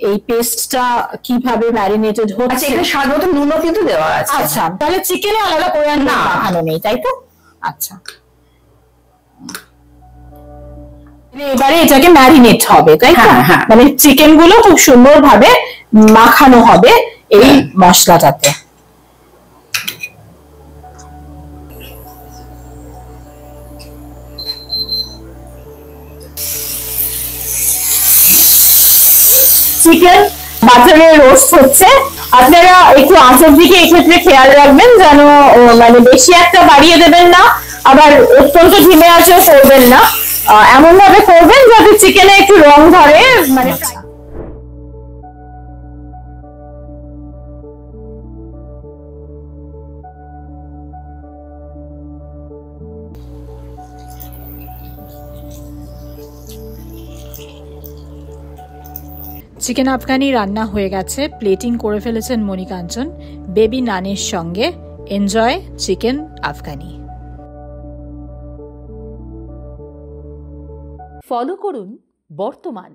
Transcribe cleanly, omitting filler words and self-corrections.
এই পেস্টটা কিভাবে ম্যারিনেটেড হচ্ছে। আচ্ছা, এটা সাধারণত নুনও কিন্তু দেওয়া আছে। আচ্ছা, তাহলে চিকেনে আলাদা করে না মাখানো নেই, তাই তো? আচ্ছা, এবারে এটাকে ম্যারিনেট হবে, তাই তো? মানে চিকেন গুলো খুব সুন্দরভাবে মাখানো হবে এই মশলাটাতে। চিকেন বাটারে রোস্ট হচ্ছে। আপনারা একটু আঁচের দিকে এক্ষেত্রে খেয়াল রাখবেন যেন মানে বেশি একটা বাড়িয়ে দেবেন না, আবার অত্যন্ত ধিমে আঁচেও করবেন না। এমন ভাবে করবেন যাতে চিকেনে একটু রং ধরে। মানে চিকেন আফগানি রান্না হয়ে গেছে, প্লেটিং করে ফেলেছেন মণিকাঞ্চন বেবি নানের সঙ্গে। Enjoy chicken Afghani. ফলো করুন বর্তমান।